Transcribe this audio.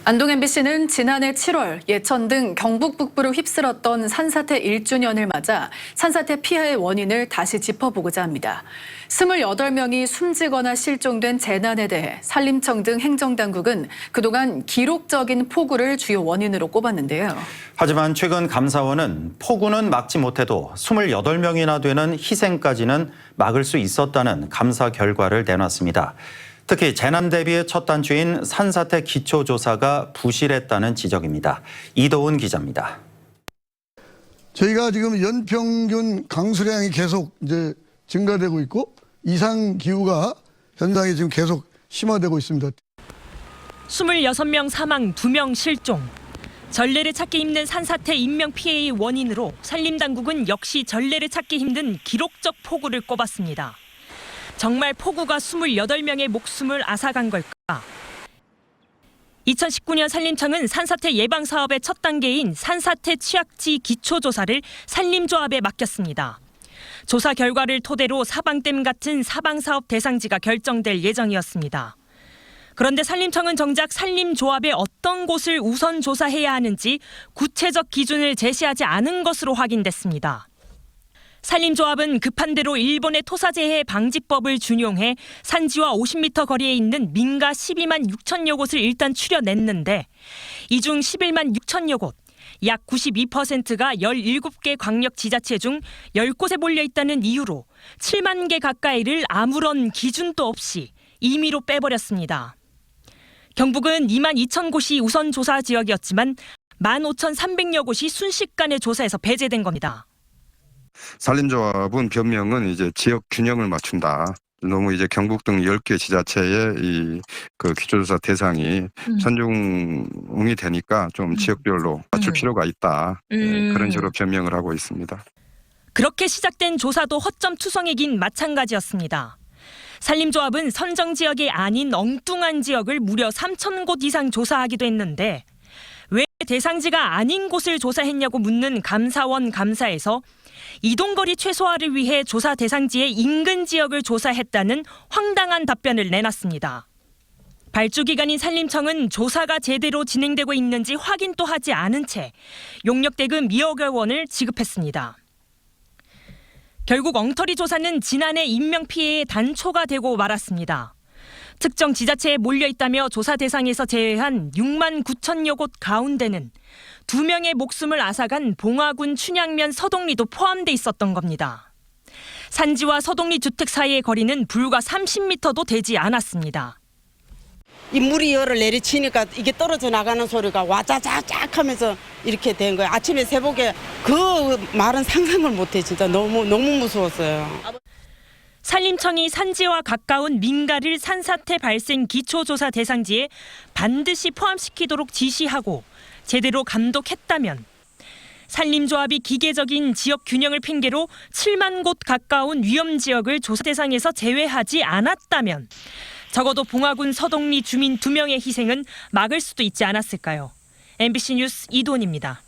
안동 MBC는 지난해 7월 예천 등 경북 북부를 휩쓸었던 산사태 1주년을 맞아 산사태 피해의 원인을 다시 짚어보고자 합니다. 28명이 숨지거나 실종된 재난에 대해 산림청 등 행정당국은 그동안 기록적인 폭우를 주요 원인으로 꼽았는데요. 하지만 최근 감사원은 폭우는 막지 못해도 28명이나 되는 희생까지는 막을 수 있었다는 감사 결과를 내놨습니다. 특히 재난 대비의 첫 단추인 산사태 기초조사가 부실했다는 지적입니다. 이도훈 기자입니다. 저희가 지금 연평균 강수량이 계속 증가되고 있고 이상 기후가 현상이 지금 계속 심화되고 있습니다. 26명 사망, 2명 실종. 전례를 찾기 힘든 산사태 인명 피해의 원인으로 산림당국은 역시 전례를 찾기 힘든 기록적 폭우를 꼽았습니다. 정말 폭우가 28명의 목숨을 앗아간 걸까? 2019년 산림청은 산사태 예방 사업의 첫 단계인 산사태 취약지 기초조사를 산림조합에 맡겼습니다. 조사 결과를 토대로 사방댐 같은 사방사업 대상지가 결정될 예정이었습니다. 그런데 산림청은 정작 산림조합의 어떤 곳을 우선 조사해야 하는지 구체적 기준을 제시하지 않은 것으로 확인됐습니다. 산림조합은 급한 대로 일본의 토사재해 방지법을 준용해 산지와 50m 거리에 있는 민가 12만 6천여 곳을 일단 추려냈는데 이 중 11만 6천여 곳, 약 92%가 17개 광역지자체 중 10곳에 몰려 있다는 이유로 7만 개 가까이를 아무런 기준도 없이 임의로 빼버렸습니다. 경북은 2만 2천 곳이 우선 조사 지역이었지만 15,300여 곳이 순식간에 조사에서 배제된 겁니다. 산림조합은 변명은 지역 균형을 맞춘다. 너무 경북 등 10개 지자체의 그 기초조사 대상이 선중이 되니까 좀 지역별로 맞출 필요가 있다. 그런 식으로 변명을 하고 있습니다. 그렇게 시작된 조사도 허점 투성이긴 마찬가지였습니다. 산림조합은 선정 지역이 아닌 엉뚱한 지역을 무려 3천 곳 이상 조사하기도 했는데 왜 대상지가 아닌 곳을 조사했냐고 묻는 감사원 감사에서 이동거리 최소화를 위해 조사 대상지의 인근 지역을 조사했다는 황당한 답변을 내놨습니다. 발주기관인 산림청은 조사가 제대로 진행되고 있는지 확인도 하지 않은 채 용역대금 2억여 원을 지급했습니다. 결국 엉터리 조사는 지난해 인명피해의 단초가 되고 말았습니다. 특정 지자체에 몰려있다며 조사 대상에서 제외한 6만 9천여 곳 가운데는 2명의 목숨을 앗아간 봉화군 춘향면 서동리도 포함돼 있었던 겁니다. 산지와 서동리 주택 사이의 거리는 불과 30m도 되지 않았습니다. 이 물이 열을 내리치니까 이게 떨어져 나가는 소리가 와자자작 하면서 이렇게 된 거예요. 아침에 새벽에 그 말은 상상을 못해. 진짜 너무 무서웠어요. 산림청이 산지와 가까운 민가를 산사태 발생 기초조사 대상지에 반드시 포함시키도록 지시하고 제대로 감독했다면 산림조합이 기계적인 지역 균형을 핑계로 7만 곳 가까운 위험지역을 조사 대상에서 제외하지 않았다면 적어도 봉화군 서동리 주민 2명의 희생은 막을 수도 있지 않았을까요? MBC 뉴스 이도훈입니다.